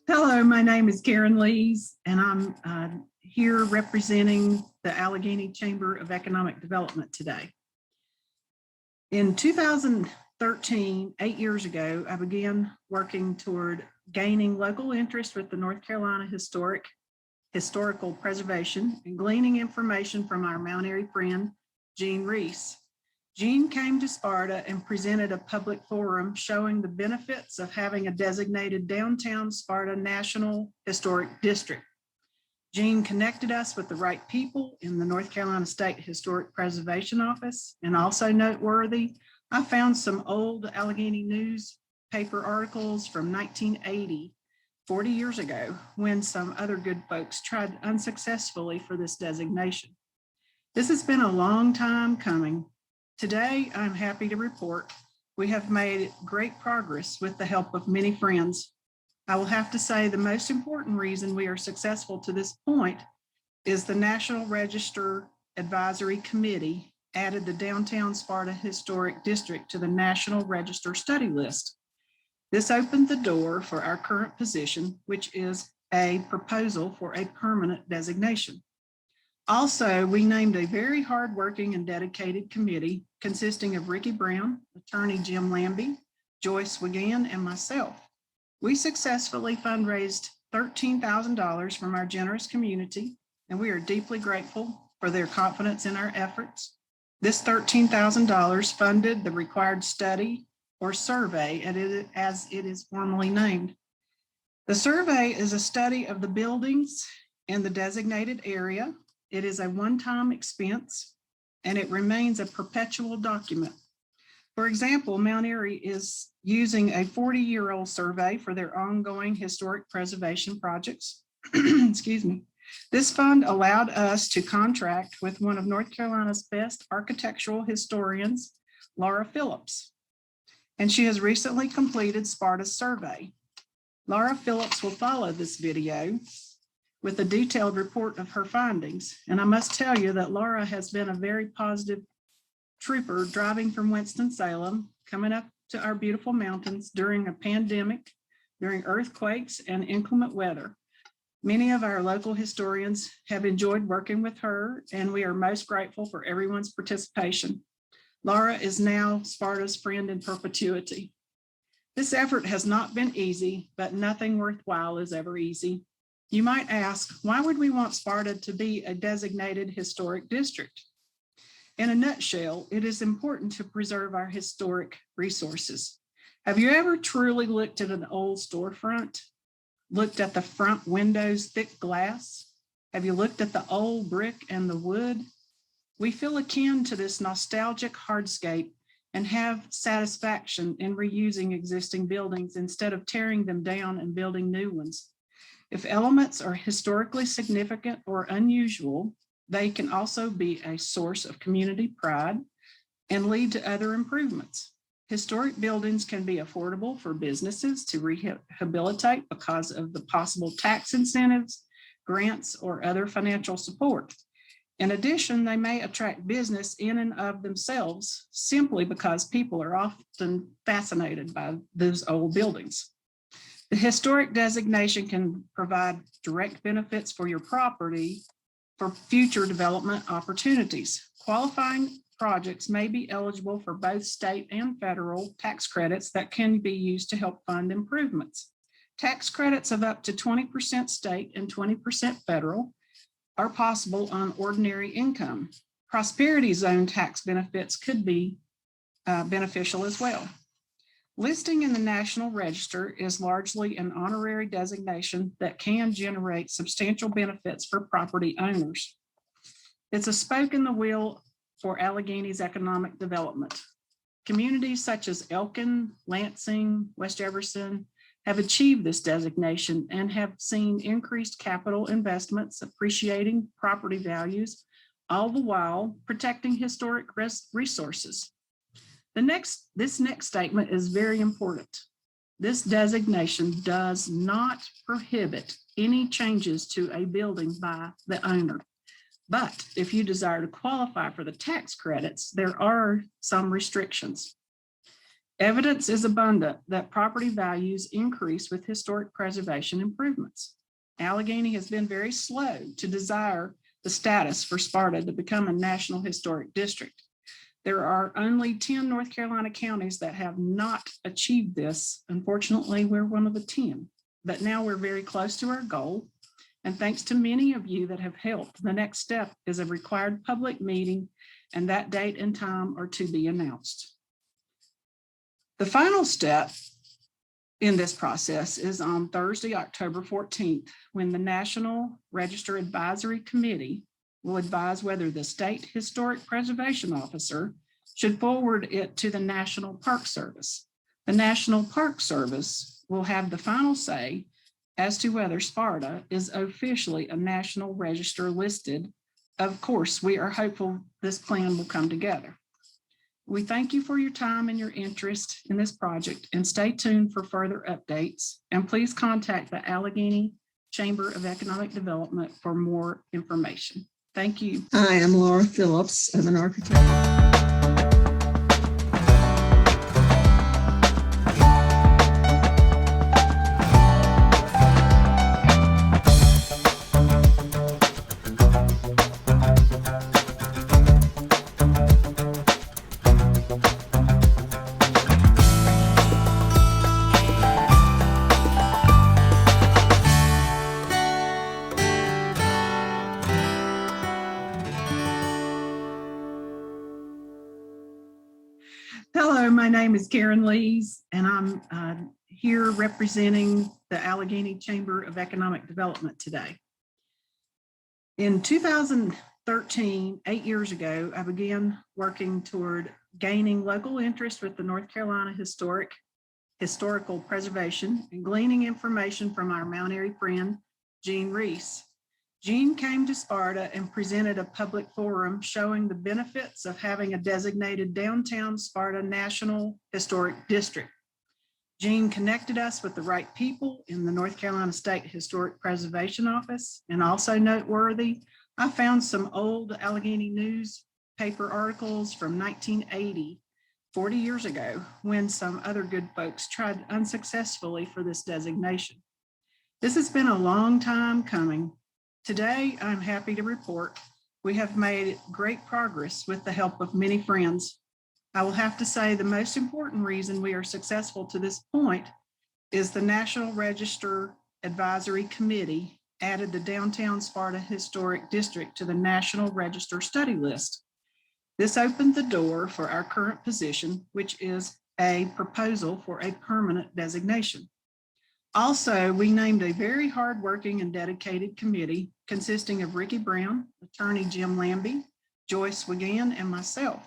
Hello, my name is Karen Lees, and I'm here representing the Allegheny Chamber of Economic Development today. In 2013, 8 years ago, I began working toward gaining local interest with the North Carolina Historical Preservation and gleaning information from our Mount Airy friend, Gene Reese. Gene came to Sparta and presented a public forum showing the benefits of having a designated downtown Sparta National Historic District. Gene connected us with the right people in the North Carolina State Historic Preservation Office, and also noteworthy, I found some old Allegheny newspaper articles from 1980, 40 years ago, when some other good folks tried unsuccessfully for this designation. This has been a long time coming. Today, I'm happy to report we have made great progress with the help of many friends. I will have to say the most important reason we are successful to this point is the National Register Advisory Committee added the Downtown Sparta Historic District to the National Register study list. This opened the door for our current position, which is a proposal for a permanent designation. Also, we named a very hardworking and dedicated committee consisting of Ricky Brown, attorney Jim Lambie, Joyce Wigan, and myself. We successfully fundraised $13,000 from our generous community, and we are deeply grateful for their confidence in our efforts. This $13,000 funded the required study or survey, as it is formally named. The survey is a study of the buildings in the designated area. It is a one-time expense, and it remains a perpetual document. For example, Mount Airy is using a 40-year-old survey for their ongoing historic preservation projects. Excuse me. This fund allowed us to contract with one of North Carolina's best architectural historians, Laura Phillips, and she has recently completed Sparta's survey. Laura Phillips will follow this video with a detailed report of her findings. And I must tell you that Laura has been a very positive trooper driving from Winston-Salem, coming up to our beautiful mountains during a pandemic, during earthquakes and inclement weather. Many of our local historians have enjoyed working with her, and we are most grateful for everyone's participation. Laura is now Sparta's friend in perpetuity. This effort has not been easy, but nothing worthwhile is ever easy. You might ask, why would we want Sparta to be a designated historic district? In a nutshell, it is important to preserve our historic resources. Have you ever truly looked at an old storefront? Looked at the front windows' thick glass? Have you looked at the old brick and the wood? We feel akin to this nostalgic hardscape and have satisfaction in reusing existing buildings instead of tearing them down and building new ones. If elements are historically significant or unusual, they can also be a source of community pride and lead to other improvements. Historic buildings can be affordable for businesses to rehabilitate because of the possible tax incentives, grants, or other financial support. In addition, they may attract business in and of themselves simply because people are often fascinated by those old buildings. The historic designation can provide direct benefits for your property for future development opportunities. Qualifying projects may be eligible for both state and federal tax credits that can be used to help fund improvements. Tax credits of up to 20% state and 20% federal are possible on ordinary income. Prosperity zone tax benefits could be beneficial as well. Listing in the National Register is largely an honorary designation that can generate substantial benefits for property owners. It's a spoke in the wheel for Allegheny's economic development. Communities such as Elkin, Lansing, West Jefferson have achieved this designation and have seen increased capital investments, appreciating property values, all the while protecting historic resources. This next statement is very important. This designation does not prohibit any changes to a building by the owner. But if you desire to qualify for the tax credits, there are some restrictions. Evidence is abundant that property values increase with historic preservation improvements. Allegheny has been very slow to desire the status for Sparta to become a National Historic District. There are only 10 North Carolina counties that have not achieved this. Unfortunately, we're one of the 10, but now we're very close to our goal. And thanks to many of you that have helped, the next step is a required public meeting, and that date and time are to be announced. The final step in this process is on Thursday, October 14th, when the National Register Advisory Committee will advise whether the State Historic Preservation Officer should forward it to the National Park Service. The National Park Service will have the final say as to whether Sparta is officially a National Register listed. Of course, we are hopeful this plan will come together. We thank you for your time and your interest in this project, and stay tuned for further updates. And please contact the Allegheny Chamber of Economic Development for more information. Thank you. Hi, I'm Laura Phillips. I'm an architect. Hello, my name is Karen Lees, and I'm here representing the Allegheny Chamber of Economic Development today. In 2013, 8 years ago, I began working toward gaining local interest with the North Carolina historical preservation and gleaning information from our Mount Airy friend, Gene Reese. Gene came to Sparta and presented a public forum showing the benefits of having a designated downtown Sparta National Historic District. Gene connected us with the right people in the North Carolina State Historic Preservation Office. And also noteworthy, I found some old Allegheny newspaper articles from 1980, 40 years ago, when some other good folks tried unsuccessfully for this designation. This has been a long time coming. Today, I'm happy to report we have made great progress with the help of many friends. I will have to say the most important reason we are successful to this point is the National Register Advisory Committee added the Downtown Sparta Historic District to the National Register study list. This opened the door for our current position, which is a proposal for a permanent designation. Also, we named a very hardworking and dedicated committee consisting of Ricky Brown, attorney Jim Lambie, Joyce Wigan, and myself.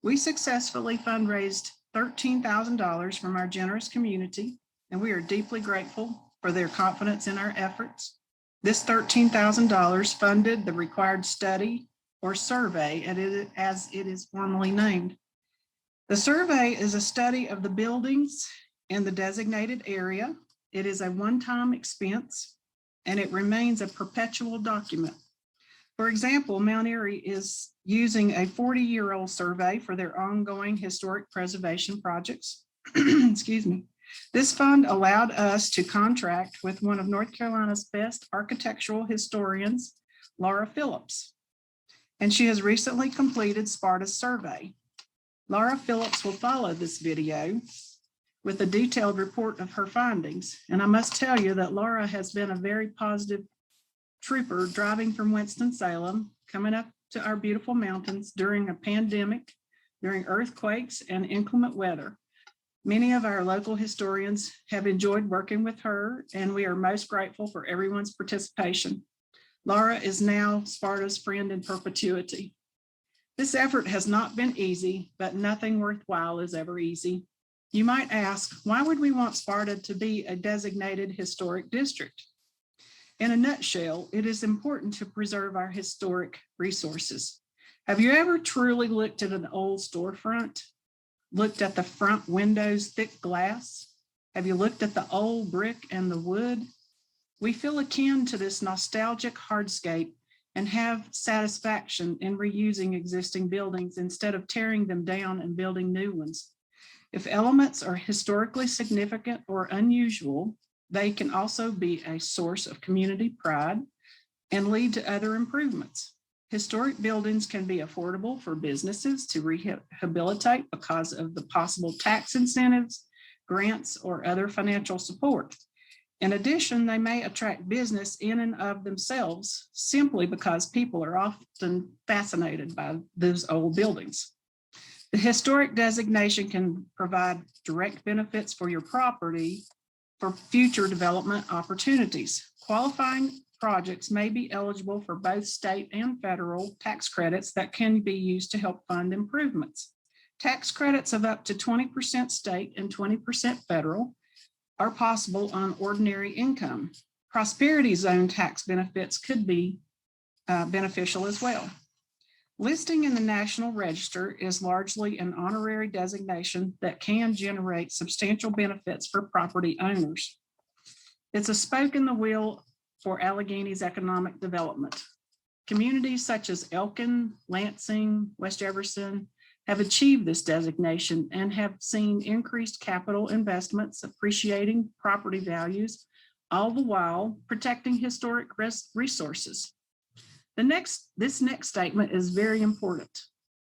We successfully fundraised $13,000 from our generous community, and we are deeply grateful for their confidence in our efforts. This $13,000 funded the required study or survey, as it is formally named. The survey is a study of the buildings in the designated area. It is a one-time expense, and it remains a perpetual document. For example, Mount Airy is using a 40-year-old survey for their ongoing historic preservation projects. Excuse me. This fund allowed us to contract with one of North Carolina's best architectural historians, Laura Phillips, and she has recently completed Sparta's survey. Laura Phillips will follow this video with a detailed report of her findings. And I must tell you that Laura has been a very positive trooper driving from Winston-Salem, coming up to our beautiful mountains during a pandemic, during earthquakes and inclement weather. Many of our local historians have enjoyed working with her, and we are most grateful for everyone's participation. Laura is now Sparta's friend in perpetuity. This effort has not been easy, but nothing worthwhile is ever easy. You might ask, why would we want Sparta to be a designated historic district? In a nutshell, it is important to preserve our historic resources. Have you ever truly looked at an old storefront? Looked at the front windows' thick glass? Have you looked at the old brick and the wood? We feel akin to this nostalgic hardscape and have satisfaction in reusing existing buildings instead of tearing them down and building new ones. If elements are historically significant or unusual, they can also be a source of community pride and lead to other improvements. Historic buildings can be affordable for businesses to rehabilitate because of the possible tax incentives, grants, or other financial support. In addition, they may attract business in and of themselves simply because people are often fascinated by those old buildings. The historic designation can provide direct benefits for your property for future development opportunities. Qualifying projects may be eligible for both state and federal tax credits that can be used to help fund improvements. Tax credits of up to 20% state and 20% federal are possible on ordinary income. Prosperity zone tax benefits could be beneficial as well. Listing in the National Register is largely an honorary designation that can generate substantial benefits for property owners. It's a spoke in the wheel for Allegheny's economic development. Communities such as Elkin, Lansing, West Jefferson have achieved this designation and have seen increased capital investments, appreciating property values, all the while protecting historic resources. This next statement is very important.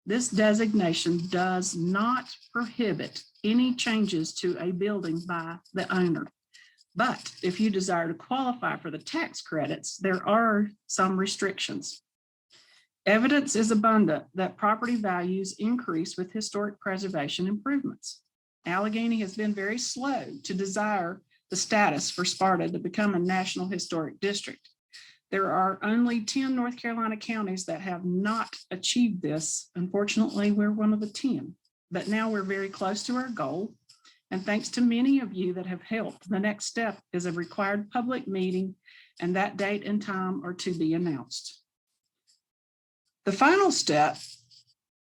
This designation does not prohibit any changes to a building by the owner. But if you desire to qualify for the tax credits, there are some restrictions. Evidence is abundant that property values increase with historic preservation improvements. Allegheny has been very slow to desire the status for Sparta to become a National Historic District. There are only 10 North Carolina counties that have not achieved this. Unfortunately, we're one of the 10, but now we're very close to our goal. And thanks to many of you that have helped, the next step is a required public meeting, and that date and time are to be announced. The final step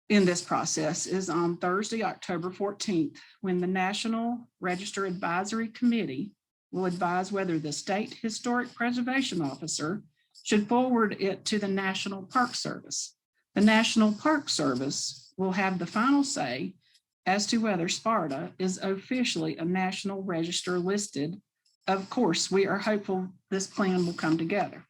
in this process is on Thursday, October 14th, when the National Register Advisory Committee will advise whether the State Historic Preservation Officer should forward it to the National Park Service. The National Park Service will have the final say as to whether Sparta is officially a National Register listed. Of course, we are hopeful this plan will come together.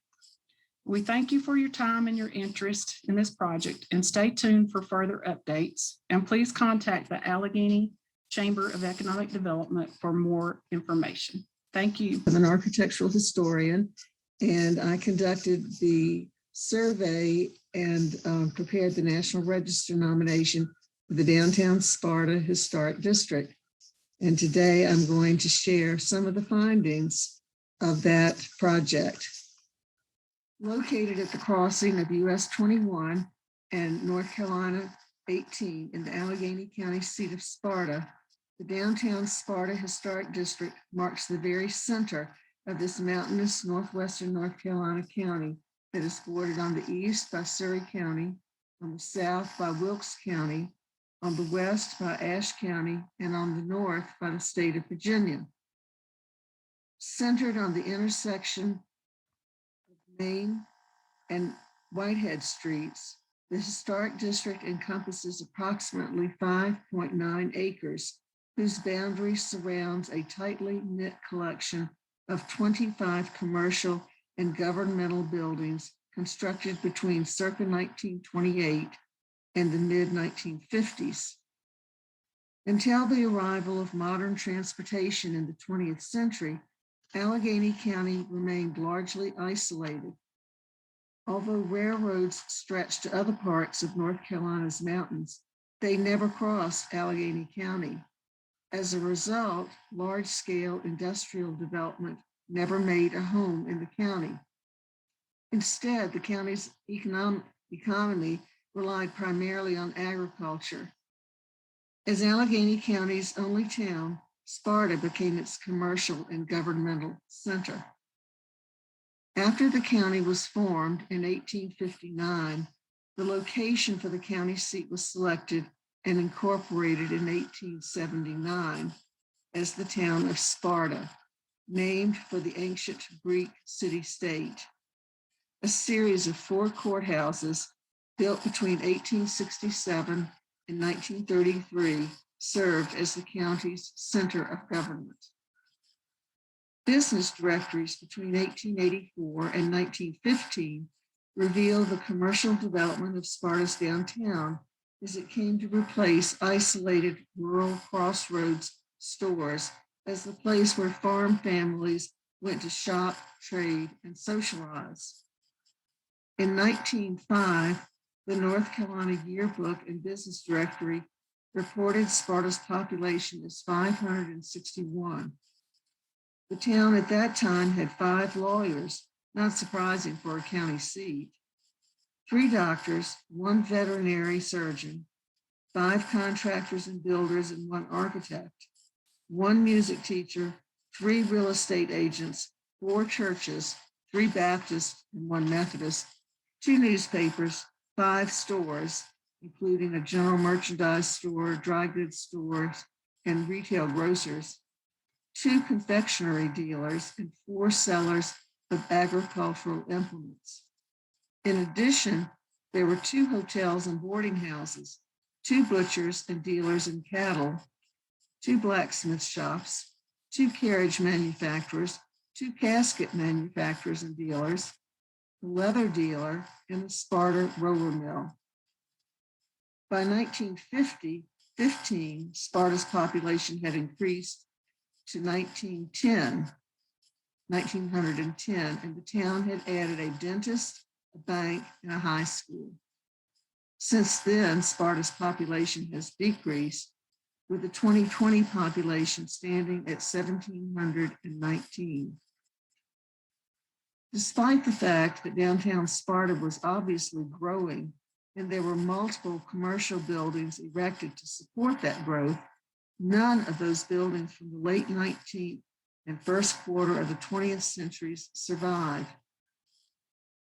We thank you for your time and your interest in this project, and stay tuned for further updates. And please contact the Allegheny Chamber of Economic Development for more information. Thank you. I'm an architectural historian, and I conducted the survey and prepared the National Register nomination for the Downtown Sparta Historic District. And today I'm going to share some of the findings of that project. Located at the crossing of US 21 and North Carolina 18 in the Allegheny County seat of Sparta, the Downtown Sparta Historic District marks the very center of this mountainous northwestern North Carolina county that is bordered on the east by Surry County, on the south by Wilkes County, on the west by Ashe County, and on the north by the state of Virginia. Centered on the intersection of Main and Whitehead Streets, the historic district encompasses approximately 5.9 acres, whose boundary surrounds a tightly knit collection of 25 commercial and governmental buildings constructed between circa 1928 and the mid-1950s. Until the arrival of modern transportation in the 20th century, Allegheny County remained largely isolated. Although railroads stretched to other parts of North Carolina's mountains, they never crossed Allegheny County. As a result, large-scale industrial development never made a home in the county. Instead, the county's economy relied primarily on agriculture. As Allegheny County's only town, Sparta became its commercial and governmental center. After the county was formed in 1859, the location for the county seat was selected and incorporated in 1879 as the town of Sparta, named for the ancient Greek city-state. A series of 4 courthouses built between 1867 and 1933 served as the county's center of government. Business directories between 1884 and 1915 reveal the commercial development of Sparta's downtown as it came to replace isolated rural crossroads stores as the place where farm families went to shop, trade, and socialize. In 1905, the North Carolina Yearbook and Business Directory reported Sparta's population as 561. The town at that time had 5 lawyers, not surprising for a county seat, 3 doctors, 1 veterinary surgeon, 5 contractors and builders, and 1 architect, 1 music teacher, 3 real estate agents, 4 churches, 3 Baptists and 1 Methodist, 2 newspapers, 5 stores, including a general merchandise store, dry goods stores, and retail grocers, 2 confectionery dealers, and 4 sellers of agricultural implements. In addition, there were 2 hotels and boarding houses, 2 butchers and dealers in cattle, 2 blacksmith shops, 2 carriage manufacturers, 2 casket manufacturers and dealers, a leather dealer, and a Sparta roller mill. By 1915, Sparta's population had increased to 1910, and the town had added a dentist, a bank, and a high school. Since then, Sparta's population has decreased, with the 2020 population standing at 1,719. Despite the fact that downtown Sparta was obviously growing and there were multiple commercial buildings erected to support that growth, none of those buildings from the late 19th and first quarter of the 20th centuries survived.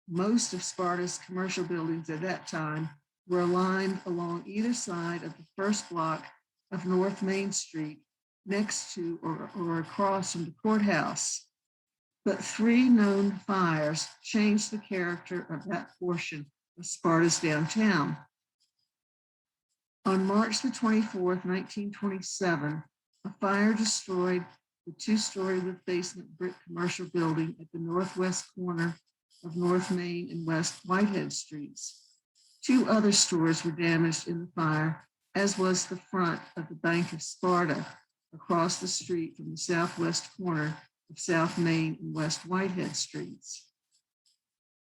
Most of Sparta's commercial buildings at that time were aligned along either side of the first block of North Main Street, next to or across from the courthouse. But 3 known fires changed the character of that portion of Sparta's downtown. On March the 24th, 1927, a fire destroyed the 2-story with basement brick commercial building at the northwest corner of North Main and West Whitehead Streets. 2 other stores were damaged in the fire, as was the front of the Bank of Sparta across the street from the southwest corner of South Main and West Whitehead Streets.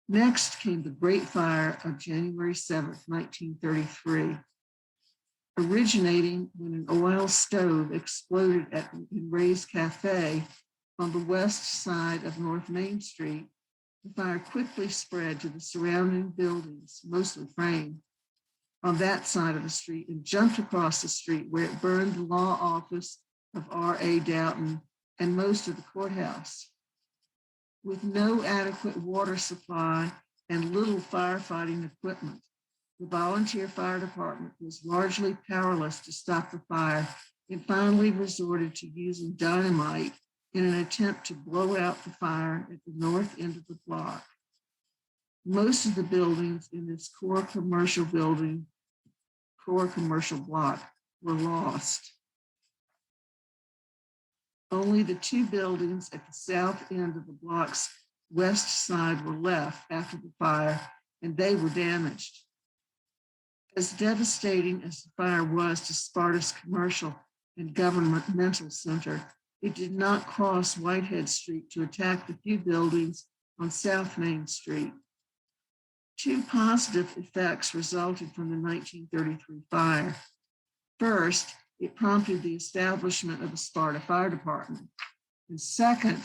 Next came the Great Fire of January 7th, 1933, originating when an oil stove exploded in Ray's Cafe on the west side of North Main Street. The fire quickly spread to the surrounding buildings, mostly frame, on that side of the street and jumped across the street where it burned the law office of R.A. Doughton and most of the courthouse. With no adequate water supply and little firefighting equipment, the volunteer fire department was largely powerless to stop the fire and finally resorted to using dynamite in an attempt to blow out the fire at the north end of the block. Most of the buildings in this core commercial block were lost. Only the 2 buildings at the south end of the block's west side were left after the fire, and they were damaged. As devastating as the fire was to Sparta's commercial and governmental center, it did not cross Whitehead Street to attack the few buildings on South Main Street. 2 positive effects resulted from the 1933 fire. First, it prompted the establishment of a Sparta Fire Department. And second,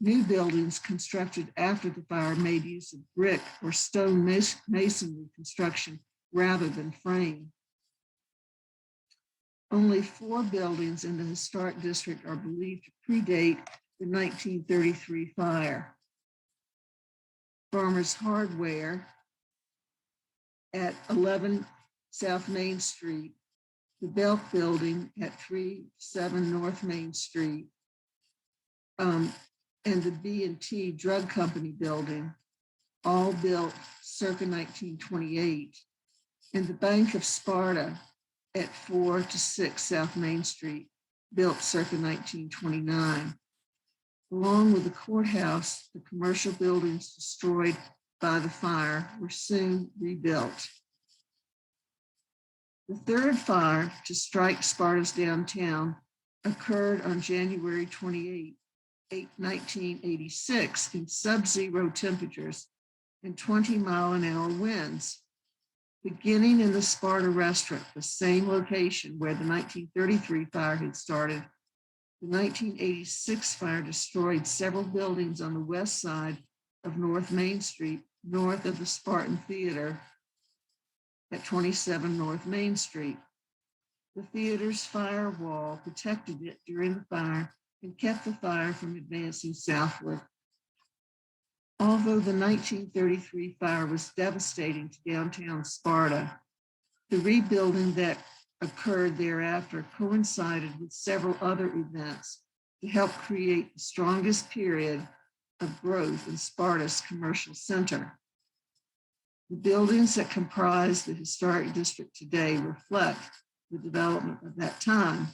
new buildings constructed after the fire made use of brick or stone masonry construction rather than frame. Only 4 buildings in the historic district are believed to predate the 1933 fire. Farmers Hardware at 11 South Main Street, the Belk Building at 37 North Main Street, and the B&T Drug Company Building, all built circa 1928, and the Bank of Sparta at 4 to 6 South Main Street, built circa 1929. Along with the courthouse, the commercial buildings destroyed by the fire were soon rebuilt. The third fire to strike Sparta's downtown occurred on January 28, 1986, in sub-zero temperatures and 20-mile-an-hour winds. Beginning in the Sparta restaurant, the same location where the 1933 fire had started, the 1986 fire destroyed several buildings on the west side of North Main Street, north of the Spartan Theater at 27 North Main Street. The theater's firewall protected it during the fire and kept the fire from advancing southward. Although the 1933 fire was devastating to downtown Sparta, the rebuilding that occurred thereafter coincided with several other events to help create the strongest period of growth in Sparta's commercial center. The buildings that comprise the historic district today reflect the development of that time.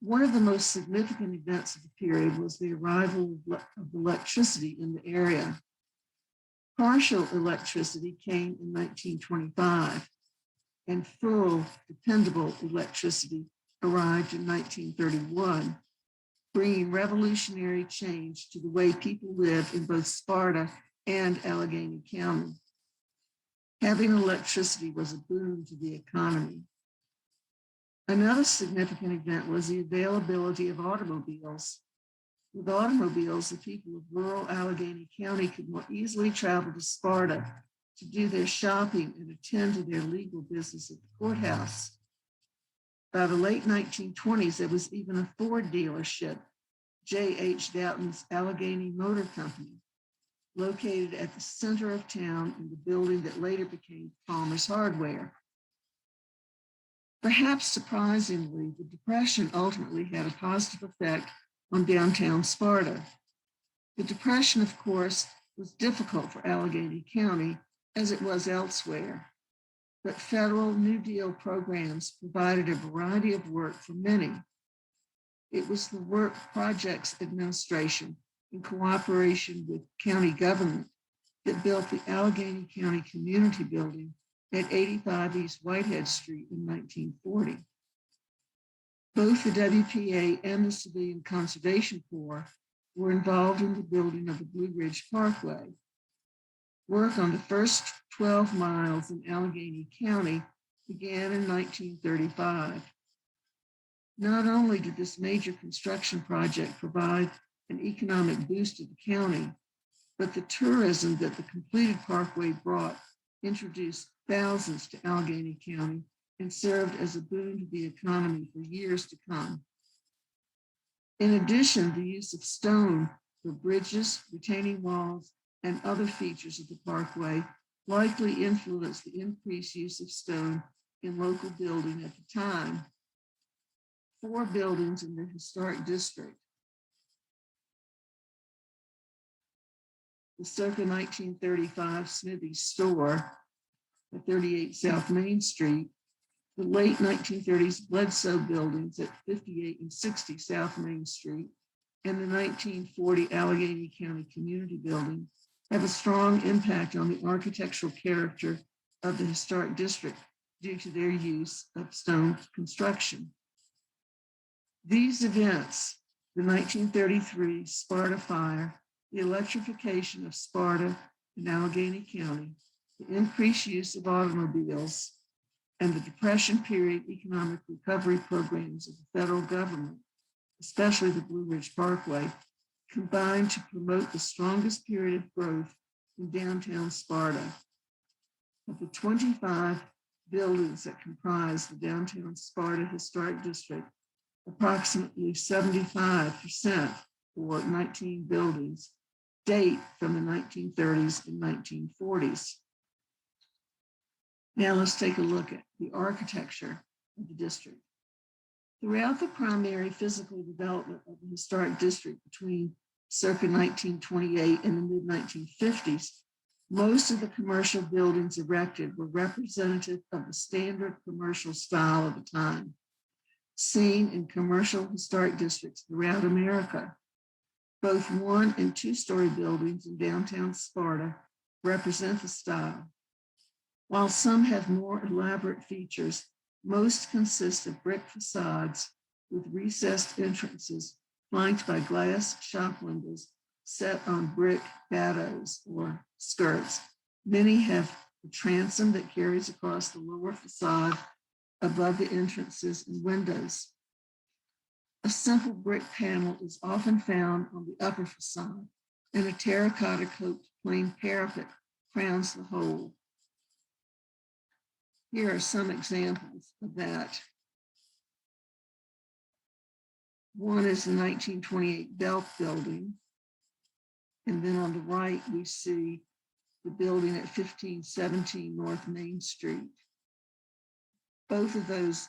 One of the most significant events of the period was the arrival of electricity in the area. Partial electricity came in 1925, and full, dependable electricity arrived in 1931, bringing revolutionary change to the way people lived in both Sparta and Allegheny County. Having electricity was a boon to the economy. Another significant event was the availability of automobiles. With automobiles, the people of rural Allegheny County could more easily travel to Sparta to do their shopping and attend to their legal business at the courthouse. By the late 1920s, there was even a Ford dealership, J.H. Doughton's Allegheny Motor Company, located at the center of town in the building that later became Palmer's Hardware. Perhaps surprisingly, the Depression ultimately had a positive effect on downtown Sparta. The Depression, of course, was difficult for Allegheny County, as it was elsewhere, but federal New Deal programs provided a variety of work for many. It was the Work Projects Administration, in cooperation with county government, that built the Allegheny County Community Building at 85 East Whitehead Street in 1940. Both the WPA and the Civilian Conservation Corps were involved in the building of the Blue Ridge Parkway. Work on the first 12 miles in Allegheny County began in 1935. Not only did this major construction project provide an economic boost to the county, but the tourism that the completed parkway brought introduced thousands to Allegheny County and served as a boon to the economy for years to come. In addition, the use of stone for bridges, retaining walls, and other features of the parkway likely influenced the increased use of stone in local building at the time. 4 buildings in the historic district: the circa 1935 Smithy's store at 38 South Main Street, the late 1930s Bledsoe buildings at 58 and 60 South Main Street, and the 1940 Allegheny County Community Building have a strong impact on the architectural character of the historic district due to their use of stone construction. These events, the 1933 Sparta fire, the electrification of Sparta and Allegheny County, the increased use of automobiles, and the Depression period economic recovery programs of the federal government, especially the Blue Ridge Parkway, combined to promote the strongest period of growth in downtown Sparta. Of the 25 buildings that comprise the downtown Sparta Historic District, approximately 75%, or 19 buildings, date from the 1930s and 1940s. Now let's take a look at the architecture of the district. Throughout the primary physical development of the historic district between circa 1928 and the mid-1950s, Most of the commercial buildings erected were representative of the standard commercial style of the time, seen in commercial historic districts throughout America. Both 1- and 2-story buildings in downtown Sparta represent the style. While some have more elaborate features, most consist of brick facades with recessed entrances flanked by glass shop windows set on brick bateaux or skirts. Many have a transom that carries across the lower facade above the entrances and windows. A simple brick panel is often found on the upper facade, and a terracotta coped plain parapet crowns the whole. Here are some examples of that. One is the 1928 Belk building. And then on the right, we see the building at 1517 North Main Street. Both of those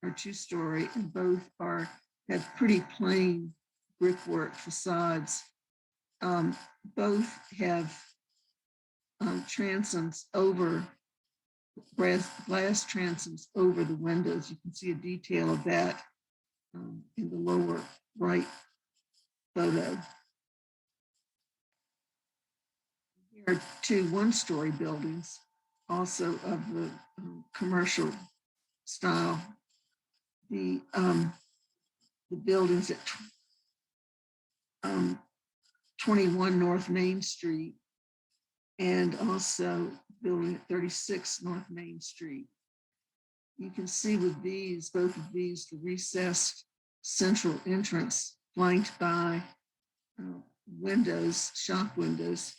are 2-story, and both have pretty plain brickwork facades. Both have transoms over, glass transoms over the windows. You can see a detail of that in the lower right photo. Here are 2 1-story buildings, also of the commercial style. The buildings at 21 North Main Street, and also building at 36 North Main Street. You can see with these, both of these, the recessed central entrance flanked by windows, shop windows,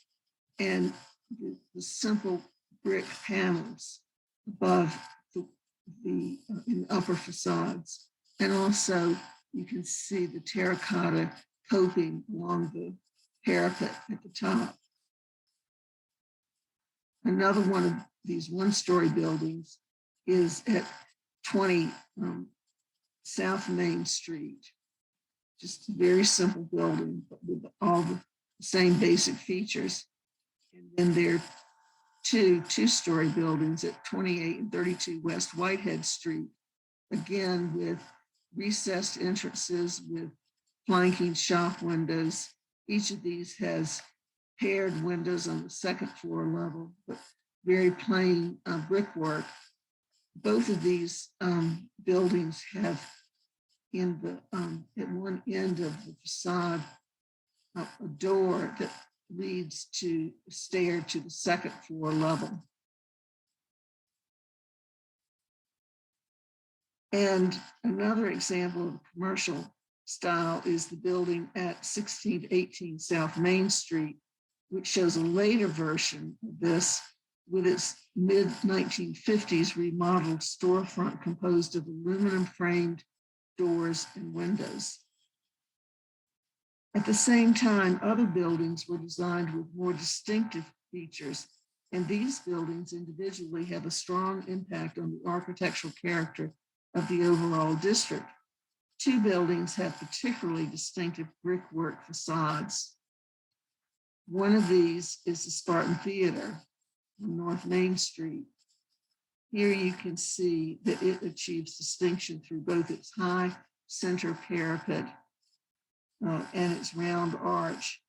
and the simple brick panels above the upper facades. And also you can see the terracotta coping along the parapet at the top. Another one of these 1-story buildings is at 20 South Main Street. Just a very simple building, but with all the same basic features. And then there are 2 2-story buildings at 28 and 32 West Whitehead Street, again with recessed entrances with flanking shop windows. Each of these has paired windows on the 2nd floor level, but very plain brickwork. Both of these buildings have in the at one end of the facade a door that leads to a stair to the 2nd floor level. And another example of commercial style is the building at 1618 South Main Street, which shows a later version of this with its mid-1950s remodeled storefront composed of aluminum framed doors and windows. At the same time, other buildings were designed with more distinctive features, and these buildings individually have a strong impact on the architectural character of the overall district. 2 buildings have particularly distinctive brickwork facades. One of these is the Spartan Theater on North Main Street. Here you can see that it achieves distinction through both its high center parapet and its round arch,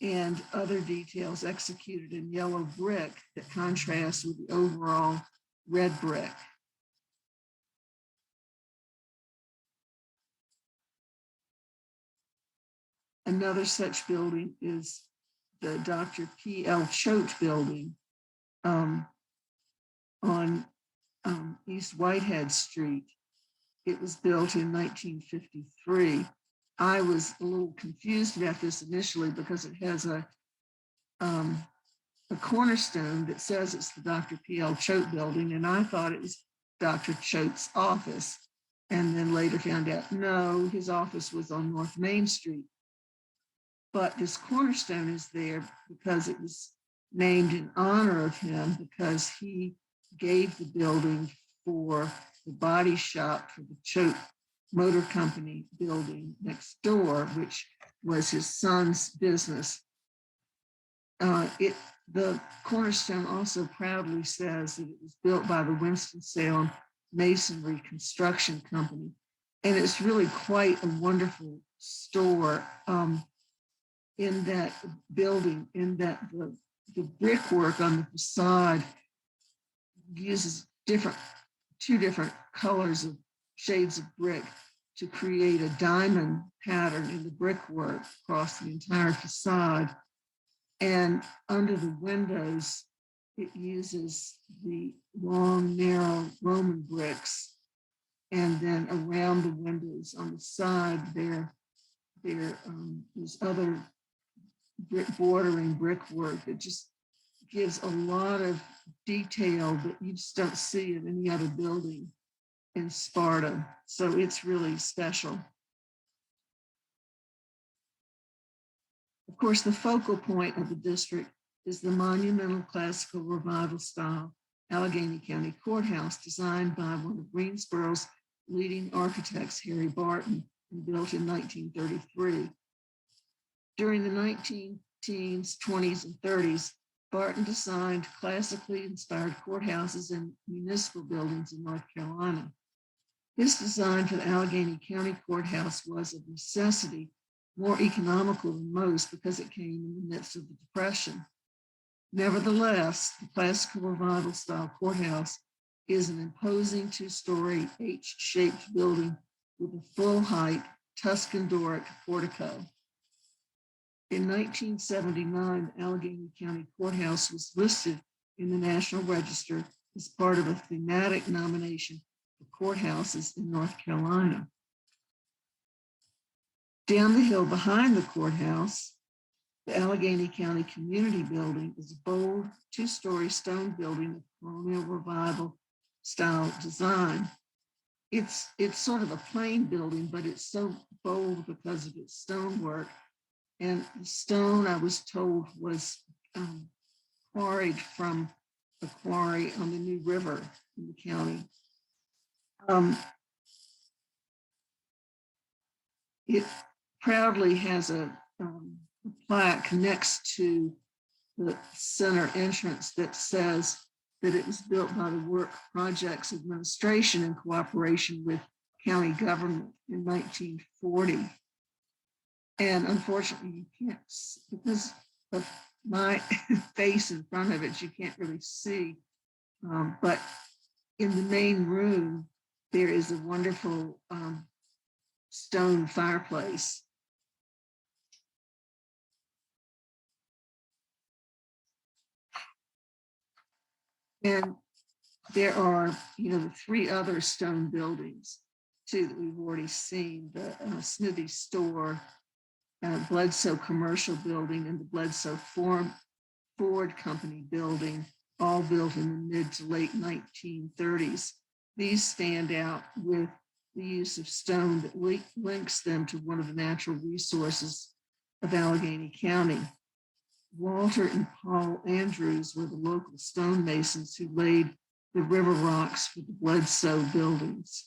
and other details executed in yellow brick that contrast with the overall red brick. Another such building is the Dr. P.L. Choate building on East Whitehead Street. It was built in 1953. I was a little confused about this initially because it has a cornerstone that says it's the Dr. P.L. Choate building, and I thought it was Dr. Choate's office, and then later found out, no, his office was on North Main Street. But this cornerstone is there because it was named in honor of him, because he gave the building for the body shop for the Choate Motor Company building next door, which was his son's business. The cornerstone also proudly says that it was built by the Winston-Salem Masonry Construction Company. And it's really quite a wonderful store in that building, in that the brickwork on the facade uses two different colors of shades of brick to create a diamond pattern in the brickwork across the entire facade. And under the windows, it uses the long, narrow Roman bricks. And then around the windows on the side, there's other bordering brickwork that just gives a lot of detail that you just don't see in any other building in Sparta. So it's really special. Of course, the focal point of the district is the monumental classical revival style Allegheny County Courthouse, designed by one of Greensboro's leading architects, Harry Barton, and built in 1933. During the 1910s, 20s, and 30s, Barton designed classically inspired courthouses and municipal buildings in North Carolina. His design for the Allegheny County Courthouse was of necessity more economical than most because it came in the midst of the Depression. Nevertheless, the classical revival style courthouse is an imposing two-story H-shaped building with a full-height Tuscan Doric portico. In 1979, Allegheny County Courthouse was listed in the National Register as part of a thematic nomination for courthouses in North Carolina. Down the hill behind the courthouse, the Allegheny County Community Building is a bold two-story stone building of colonial revival style design. It's sort of a plain building, but it's so bold because of its stonework. And the stone, I was told, was quarried from a quarry on the New River in the county. It proudly has a plaque next to the center entrance that says that it was built by the Work Projects Administration in cooperation with county government in 1940. And unfortunately, you can't, because of my face in front of it, you can't really see. But in the main room, there is a wonderful stone fireplace. And there are, the three other stone buildings too that we've already seen: the Smithy Store, Bledsoe Commercial Building, and the Bledsoe Ford Company Building, all built in the mid to late 1930s. These stand out with the use of stone that links them to one of the natural resources of Allegheny County. Walter and Paul Andrews were the local stonemasons who laid the river rocks for the Bledsoe buildings.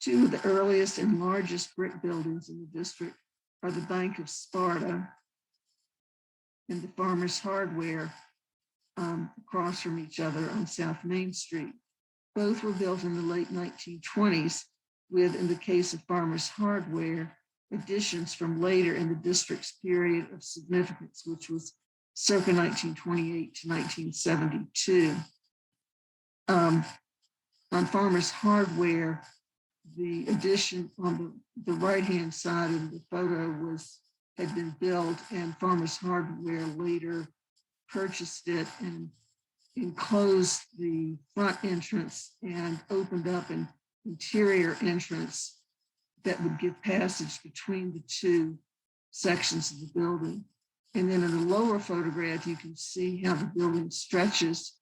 Two of the earliest and largest brick buildings in the district are the Bank of Sparta and the Farmers Hardware across from each other on South Main Street. Both were built in the late 1920s with, in the case of Farmers Hardware, additions from later in the district's period of significance, which was circa 1928 to 1972. On Farmers Hardware, the addition on the right-hand side of the photo had been built, and Farmers Hardware later purchased it and enclosed the front entrance and opened up an interior entrance that would give passage between the two sections of the building. And then in the lower photograph, you can see how the building stretches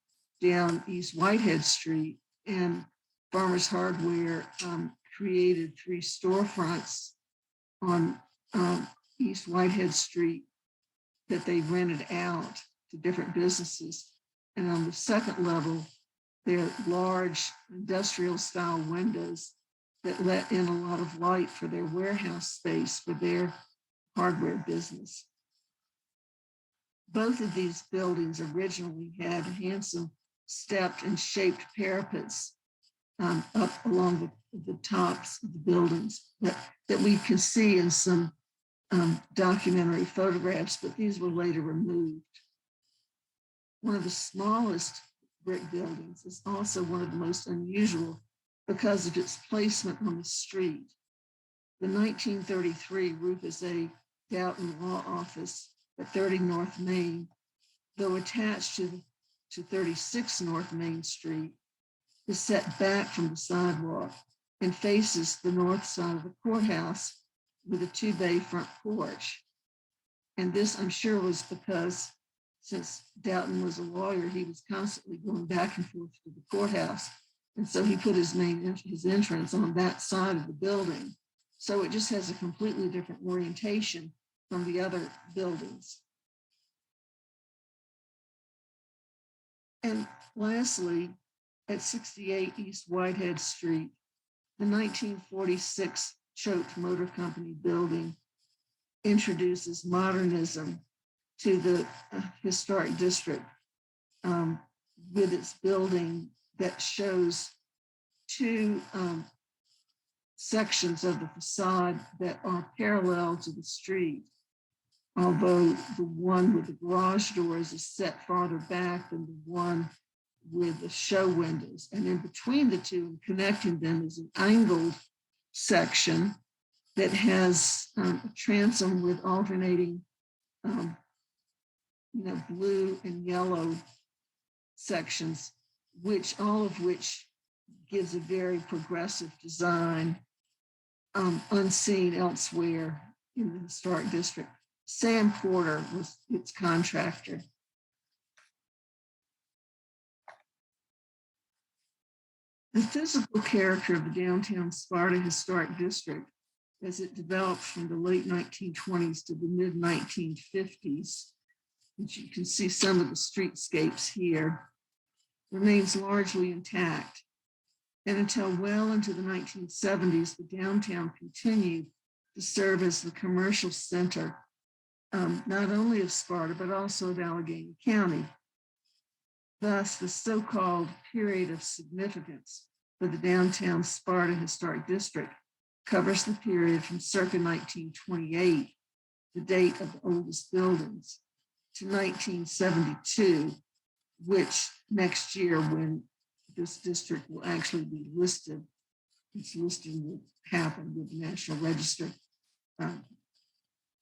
down East Whitehead Street, and Farmers Hardware created three storefronts on East Whitehead Street that they rented out to different businesses. And on the second level, there are large industrial style windows that let in a lot of light for their warehouse space for their hardware business. Both of these buildings originally had handsome stepped and shaped parapets up along the tops of the buildings that we can see in some documentary photographs, but these were later removed. One of the smallest brick buildings is also one of the most unusual because of its placement on the street. The 1933 Rufus A. Doughton Law Office at 30 North Main, though attached to 36 North Main Street, is set back from the sidewalk and faces the north side of the courthouse with a 2-bay front porch. And this, I'm sure, was because since Doughton was a lawyer, he was constantly going back and forth to the courthouse. And so he put his entrance on that side of the building. So it just has a completely different orientation from the other buildings. And lastly, at 68 East Whitehead Street, the 1946 Choate Motor Company building introduces modernism to the historic district with its building that shows two sections of the facade that are parallel to the street, although the one with the garage doors is set farther back than the one with the show windows. And in between the two and connecting them is an angled section that has a transom with alternating blue and yellow sections, all of which gives a very progressive design unseen elsewhere in the historic district. Sam Porter was its contractor. The physical character of the downtown Sparta Historic District, as it developed from the late 1920s to the mid 1950s, which you can see some of the streetscapes here, remains largely intact. And until well into the 1970s, the downtown continued to serve as the commercial center, not only of Sparta, but also of Allegheny County. Thus, the so-called period of significance for the downtown Sparta Historic District covers the period from circa 1928, the date of the oldest buildings, to 1972, which next year, when this district will actually be listed, its listing will happen with the National Register.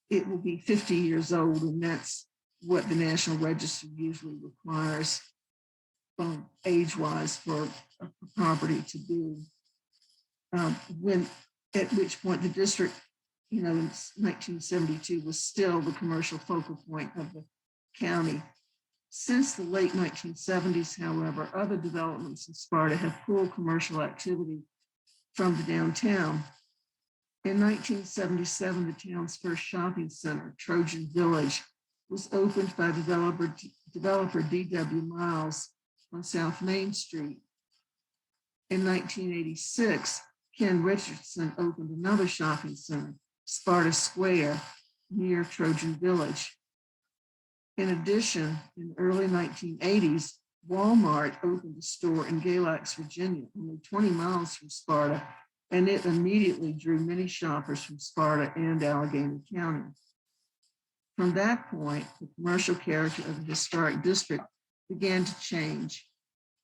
It will be 50 years old, and that's what the National Register usually requires age-wise for a property to be. At which point the district, in 1972 was still the commercial focal point of the county. Since the late 1970s, however, other developments in Sparta have pulled commercial activity from the downtown. In 1977, the town's first shopping center, Trojan Village, was opened by developer D.W. Miles on South Main Street. In 1986, Ken Richardson opened another shopping center, Sparta Square, near Trojan Village. In addition, in the early 1980s, Walmart opened a store in Galax, Virginia, only 20 miles from Sparta, and it immediately drew many shoppers from Sparta and Allegheny County. From that point, the commercial character of the historic district began to change.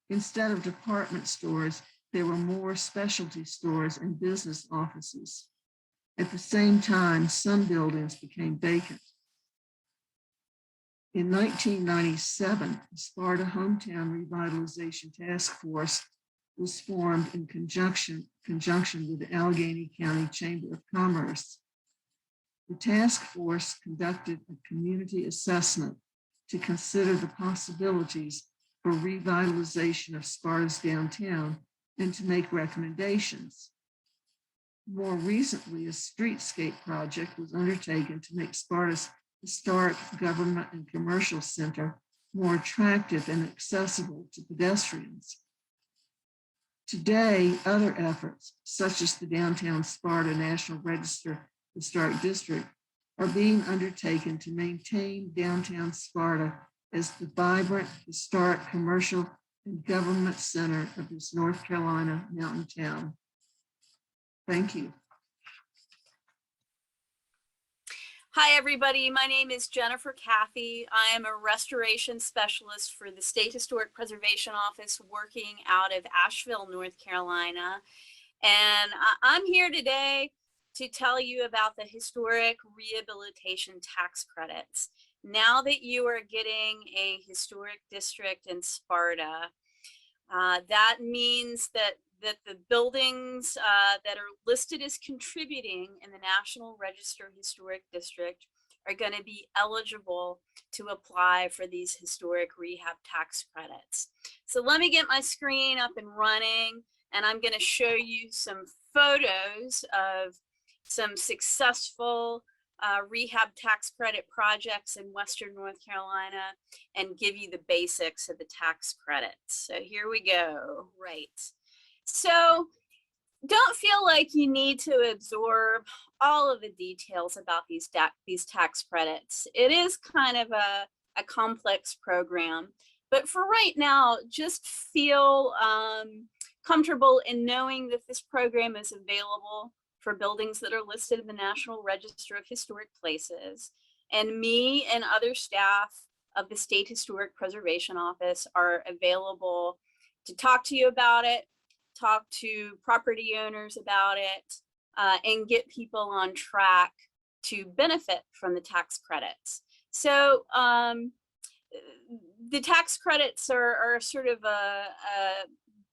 Instead of department stores, there were more specialty stores and business offices. At the same time, some buildings became vacant. In 1997, the Sparta Hometown Revitalization Task Force was formed in conjunction with the Allegheny County Chamber of Commerce. The task force conducted a community assessment to consider the possibilities for revitalization of Sparta's downtown and to make recommendations. More recently, a streetscape project was undertaken to make Sparta's historic government and commercial center more attractive and accessible to pedestrians. Today, other efforts, such as the downtown Sparta National Register Historic District, are being undertaken to maintain downtown Sparta as the vibrant, historic commercial and government center of this North Carolina mountain town. Thank you. Hi, everybody. My name is Jennifer Cathy. I am a restoration specialist for the State Historic Preservation Office working out of Asheville, North Carolina. And I'm here today to tell you about the historic rehabilitation tax credits. Now that you are getting a historic district in Sparta, that means that the buildings that are listed as contributing in the National Register Historic District are going to be eligible to apply for these historic rehab tax credits. So let me get my screen up and running, and I'm going to show you some photos of some successful rehab tax credit projects in Western North Carolina and give you the basics of the tax credits. So here we go. Right. So don't feel like you need to absorb all of the details about these tax credits. It is kind of a complex program, but for right now, just feel comfortable in knowing that this program is available for buildings that are listed in the National Register of Historic Places. And me and other staff of the State Historic Preservation Office are available to talk to you about it, talk to property owners about it, and get people on track to benefit from the tax credits. So the tax credits are sort of a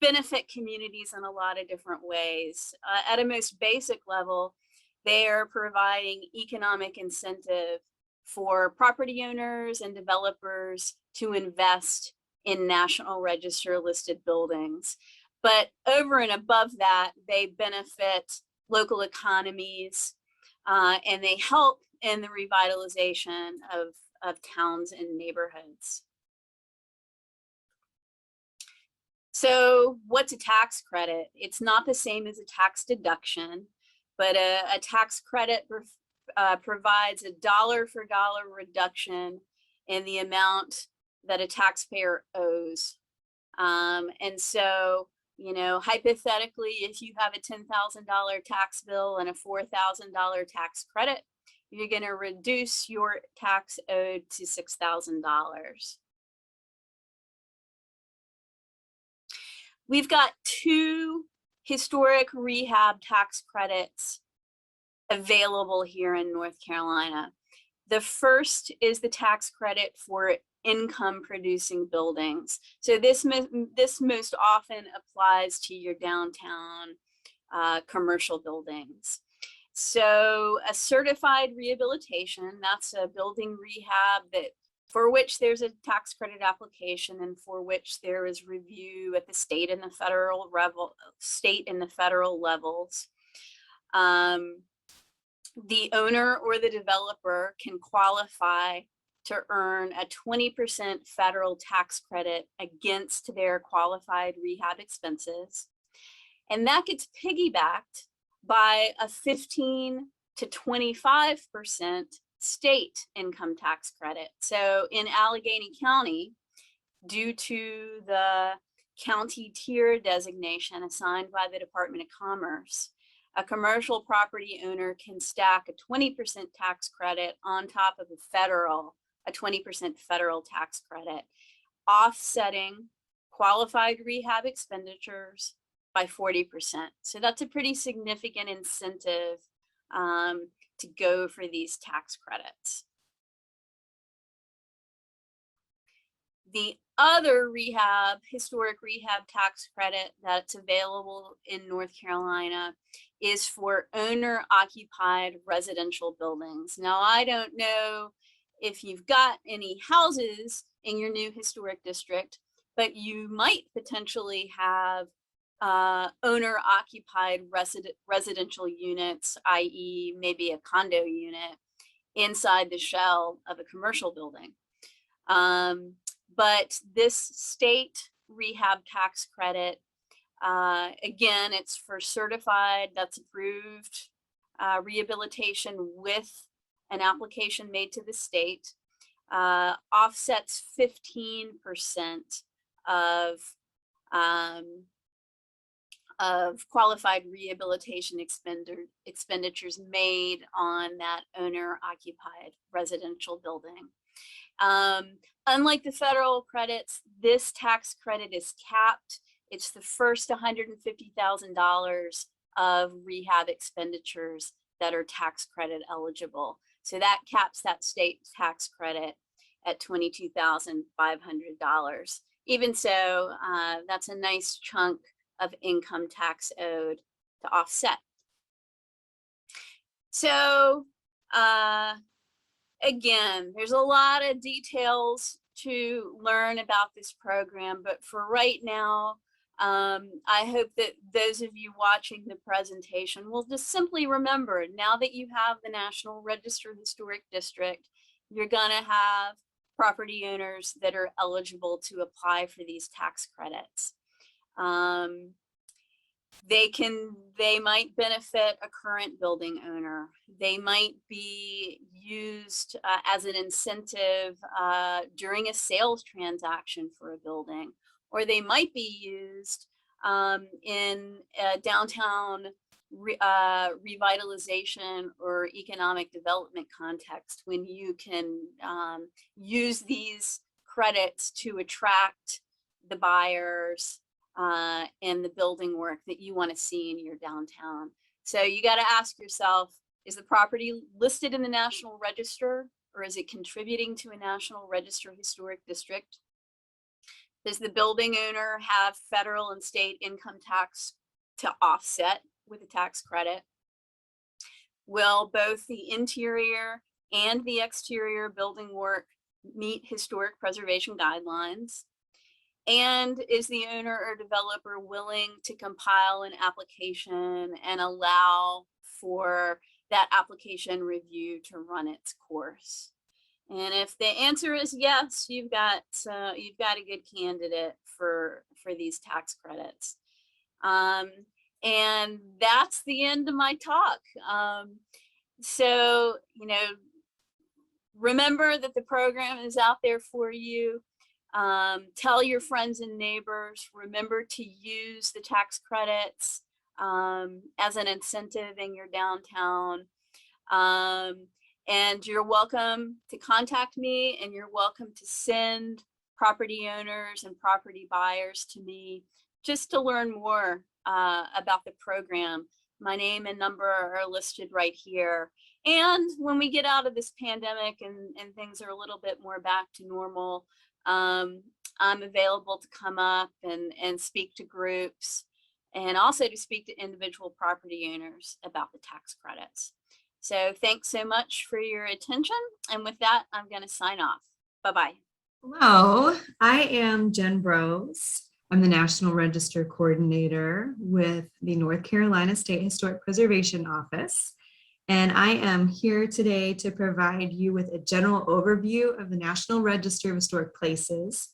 benefit communities in a lot of different ways. At a most basic level, they are providing economic incentive for property owners and developers to invest in National Register listed buildings. But over and above that, they benefit local economies and they help in the revitalization of towns and neighborhoods. So what's a tax credit? It's not the same as a tax deduction, but a tax credit provides a dollar for dollar reduction in the amount that a taxpayer owes. And so, you know, hypothetically, if you have a $10,000 tax bill and a $4,000 tax credit, you're going to reduce your tax owed to $6,000. We've got two historic rehab tax credits available here in North Carolina. The first is the tax credit for income producing buildings. So this most often applies to your downtown commercial buildings. So a certified rehabilitation, that's a building rehab that for which there's a tax credit application and for which there is review at the state and the federal levels. The owner or the developer can qualify to earn a 20% federal tax credit against their qualified rehab expenses. And that gets piggybacked by a 15 to 25% state income tax credit. So in Allegheny County, due to the county tier designation assigned by the Department of Commerce, a commercial property owner can stack a 20% tax credit on top of a 20% federal tax credit, offsetting qualified rehab expenditures by 40%. So that's a pretty significant incentive to go for these tax credits. The other historic rehab tax credit that's available in North Carolina is for owner-occupied residential buildings. Now, I don't know if you've got any houses in your new historic district, but you might potentially have owner-occupied residential units, i.e. maybe a condo unit inside the shell of a commercial building. But this state rehab tax credit, again, it's for certified, that's approved rehabilitation with an application made to the state, offsets 15% of qualified rehabilitation expenditures made on that owner-occupied residential building. Unlike the federal credits, this tax credit is capped. It's the first $150,000 of rehab expenditures that are tax credit eligible. So that caps that state tax credit at $22,500. Even so, that's a nice chunk of income tax owed to offset. So again, there's a lot of details to learn about this program, but for right now, I hope that those of you watching the presentation will just simply remember, now that you have the National Register Historic District, you're gonna have property owners that are eligible to apply for these tax credits. They might benefit a current building owner. They might be used as an incentive during a sales transaction for a building, or they might be used in a downtown revitalization or economic development context, when you can use these credits to attract the buyers and the building work that you want to see in your downtown. So you got to ask yourself, is the property listed in the National Register, or is it contributing to a National Register Historic District? Does the building owner have federal and state income tax to offset with a tax credit? Will both the interior and the exterior building work meet historic preservation guidelines? And is the owner or developer willing to compile an application and allow for that application review to run its course? And if the answer is yes, you've got a good candidate for these tax credits. And that's the end of my talk. So, remember that the program is out there for you. Tell your friends and neighbors, remember to use the tax credits as an incentive in your downtown. And you're welcome to contact me, and you're welcome to send property owners and property buyers to me just to learn more about the program. My name and number are listed right here. And when we get out of this pandemic and things are a little bit more back to normal, I'm available to come up and speak to groups, and also to speak to individual property owners about the tax credits. So thanks so much for your attention. And with that, I'm going to sign off. Bye-bye. Hello, I am Jen Brose. I'm the National Register Coordinator with the North Carolina State Historic Preservation Office. And I am here today to provide you with a general overview of the National Register of Historic Places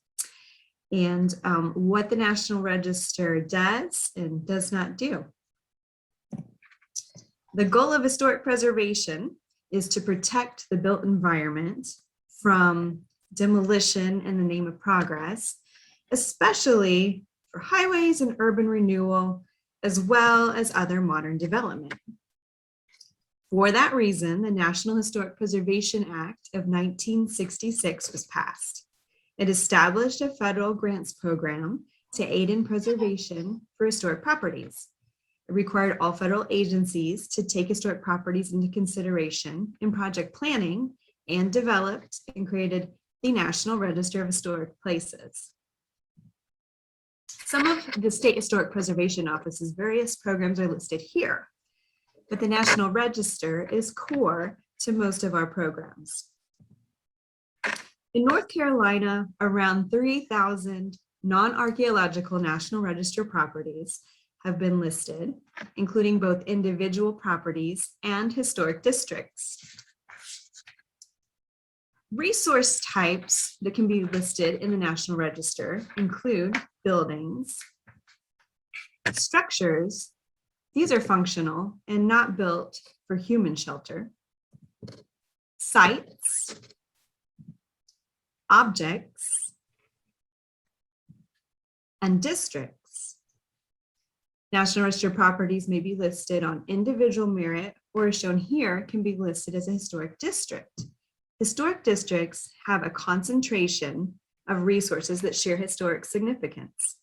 and what the National Register does and does not do. The goal of historic preservation is to protect the built environment from demolition in the name of progress, especially for highways and urban renewal, as well as other modern development. For that reason, the National Historic Preservation Act of 1966 was passed. It established a federal grants program to aid in preservation for historic properties. It required all federal agencies to take historic properties into consideration in project planning, and developed and created the National Register of Historic Places. Some of the State Historic Preservation Office's various programs are listed here, but the National Register is core to most of our programs. In North Carolina, around 3,000 non-archaeological National Register properties have been listed, including both individual properties and historic districts. Resource types that can be listed in the National Register include buildings, structures. These are functional and not built for human shelter. sites, objects, and districts. National Register properties may be listed on individual merit, or as shown here, can be listed as a historic district. Historic districts have a concentration of resources that share historic significance.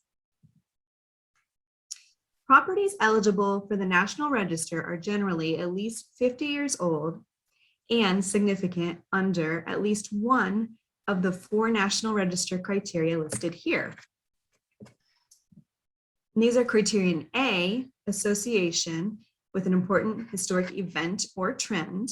Properties eligible for the National Register are generally at least 50 years old and significant under at least one of the 4 National Register criteria listed here. And these are criterion A, association with an important historic event or trend.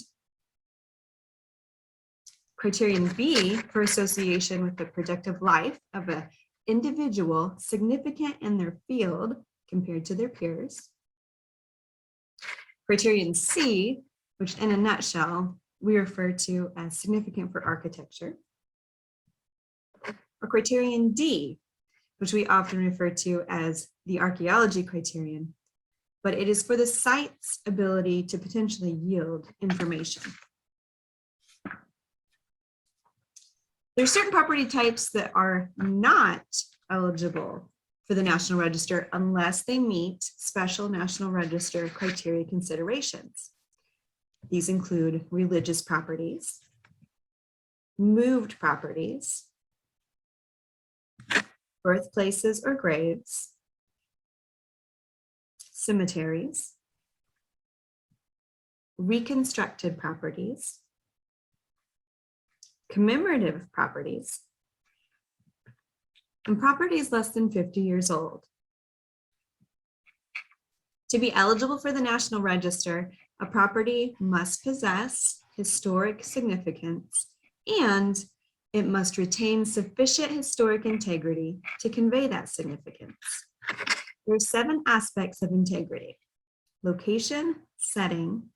Criterion B, for association with the productive life of an individual significant in their field compared to their peers. Criterion C, which in a nutshell, we refer to as significant for architecture. Or criterion D, which we often refer to as the archaeology criterion, but it is for the site's ability to potentially yield information. There are certain property types that are not eligible for the National Register unless they meet special National Register criteria considerations. These include religious properties, moved properties, birthplaces or graves, cemeteries, reconstructed properties, commemorative properties, and properties less than 50 years old. To be eligible for the National Register, a property must possess historic significance and it must retain sufficient historic integrity to convey that significance. There are 7 aspects of integrity: location, setting,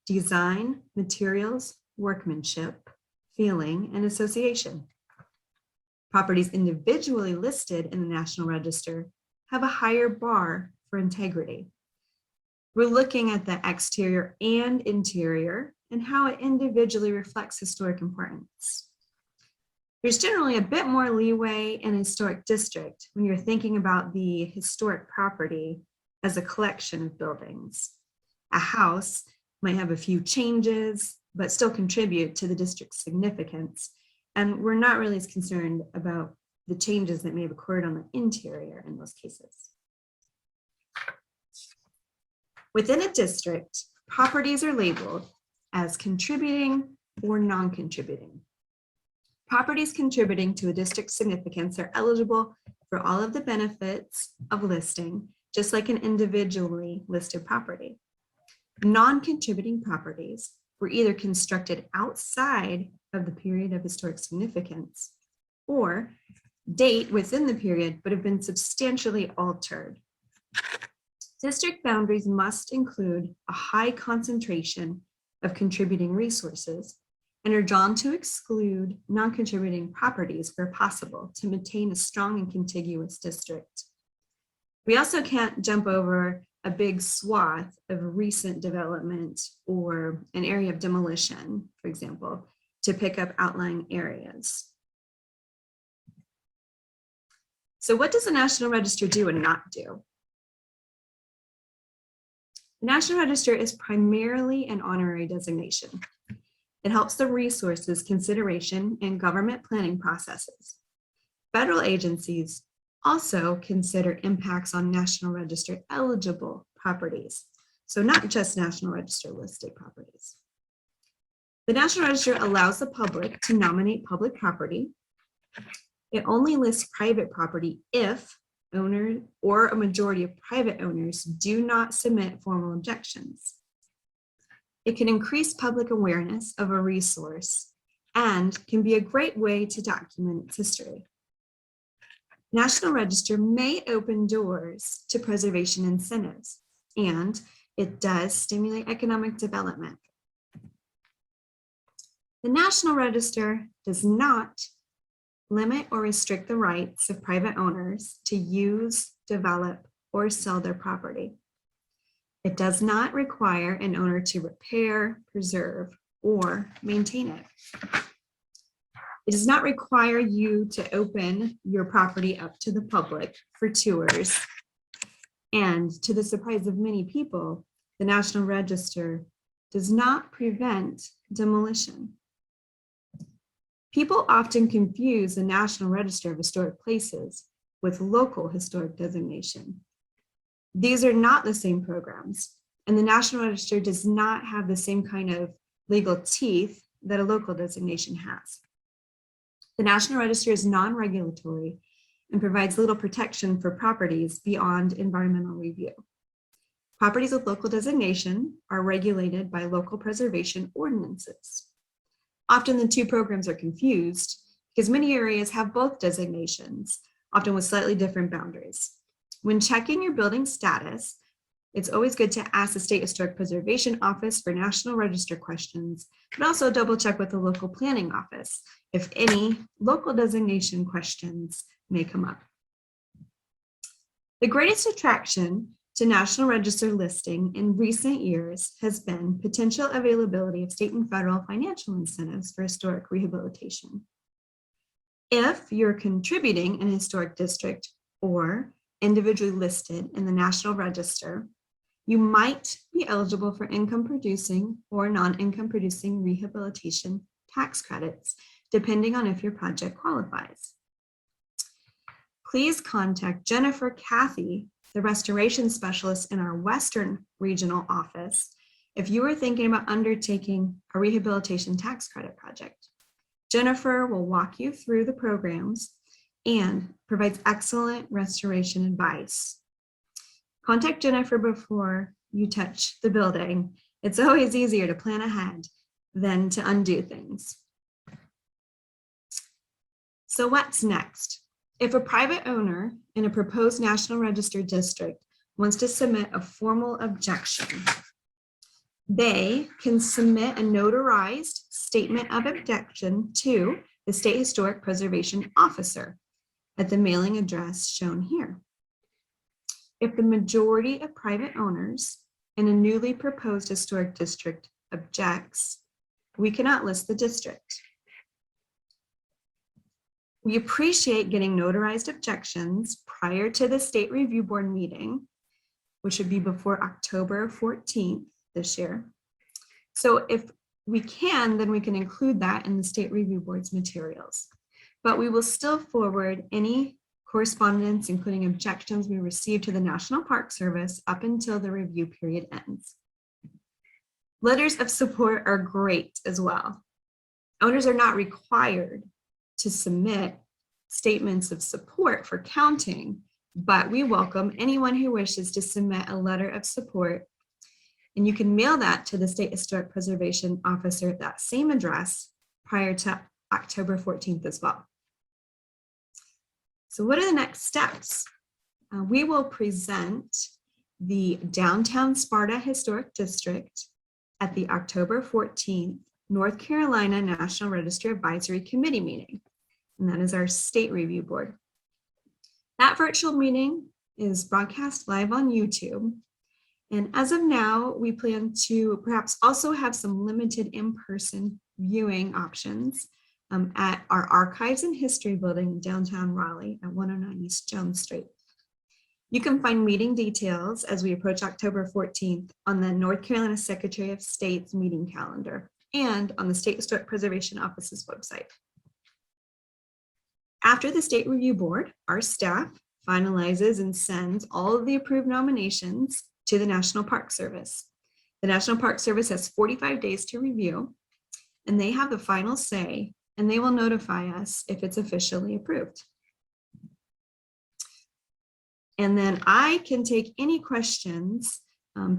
design, materials, workmanship, feeling, and association. Properties individually listed in the National Register have a higher bar for integrity. We're looking at the exterior and interior and how it individually reflects historic importance. There's generally a bit more leeway in a historic district when you're thinking about the historic property as a collection of buildings. A house might have a few changes, but still contribute to the district's significance. And we're not really as concerned about the changes that may have occurred on the interior in those cases. Within a district, properties are labeled as contributing or non-contributing. Properties contributing to a district's significance are eligible for all of the benefits of listing, just like an individually listed property. Non-contributing properties were either constructed outside of the period of historic significance or date within the period but have been substantially altered. District boundaries must include a high concentration of contributing resources and are drawn to exclude non-contributing properties where possible to maintain a strong and contiguous district. We also can't jump over a big swath of recent development or an area of demolition, for example, to pick up outlying areas. So what does the National Register do and not do? The National Register is primarily an honorary designation. It helps the resources consideration in government planning processes. Federal agencies also consider impacts on National Register eligible properties, so not just National Register listed properties. The National Register allows the public to nominate public property. It only lists private property if owner or a majority of private owners do not submit formal objections. It can increase public awareness of a resource and can be a great way to document its history. National Register may open doors to preservation incentives, and it does stimulate economic development. The National Register does not limit or restrict the rights of private owners to use, develop, or sell their property. It does not require an owner to repair, preserve, or maintain it. It does not require you to open your property up to the public for tours. And to the surprise of many people, the National Register does not prevent demolition. People often confuse the National Register of Historic Places with local historic designation. These are not the same programs, and the National Register does not have the same kind of legal teeth that a local designation has. The National Register is non-regulatory and provides little protection for properties beyond environmental review. Properties with local designation are regulated by local preservation ordinances. Often the two programs are confused because many areas have both designations, often with slightly different boundaries. When checking your building status, it's always good to ask the State Historic Preservation Office for National Register questions, but also double check with the local planning office if any local designation questions may come up. The greatest attraction to National Register listing in recent years has been potential availability of state and federal financial incentives for historic rehabilitation. If you're contributing in a historic district or individually listed in the National Register, you might be eligible for income producing or non-income producing rehabilitation tax credits, depending on if your project qualifies. Please contact Jennifer Cathy, the restoration specialist in our Western Regional Office, if you are thinking about undertaking a rehabilitation tax credit project. Jennifer will walk you through the programs and provides excellent restoration advice. Contact Jennifer before you touch the building. It's always easier to plan ahead than to undo things. So what's next? If a private owner in a proposed National Register district wants to submit a formal objection, they can submit a notarized statement of objection to the State Historic Preservation Officer at the mailing address shown here. If the majority of private owners in a newly proposed historic district objects, we cannot list the district. We appreciate getting notarized objections prior to the State Review Board meeting, which would be before October 14th this year. So if we can, then we can include that in the State Review Board's materials. But we will still forward any correspondence, including objections we receive to the National Park Service up until the review period ends. Letters of support are great as well. Owners are not required to submit statements of support for counting, but we welcome anyone who wishes to submit a letter of support, and you can mail that to the State Historic Preservation Officer at that same address prior to October 14th as well. So what are the next steps? We will present the Downtown Sparta Historic District at the October 14th North Carolina National Register Advisory Committee meeting, and that is our State Review Board. That virtual meeting is broadcast live on YouTube, and as of now, we plan to perhaps also have some limited in-person viewing options at our Archives and History building in downtown Raleigh at 109 East Jones Street. You can find meeting details as we approach October 14th on the North Carolina Secretary of State's meeting calendar and on the State Historic Preservation Office's website. After the State Review Board, our staff finalizes and sends all of the approved nominations to the National Park Service. The National Park Service has 45 days to review, and they have the final say, and they will notify us if it's officially approved. And then I can take any questions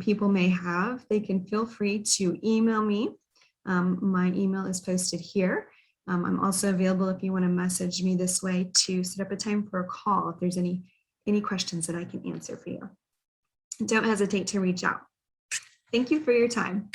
people may have. They can feel free to email me. My email is posted here. I'm also available if you want to message me this way to set up a time for a call if there's any questions that I can answer for you. Don't hesitate to reach out. Thank you for your time.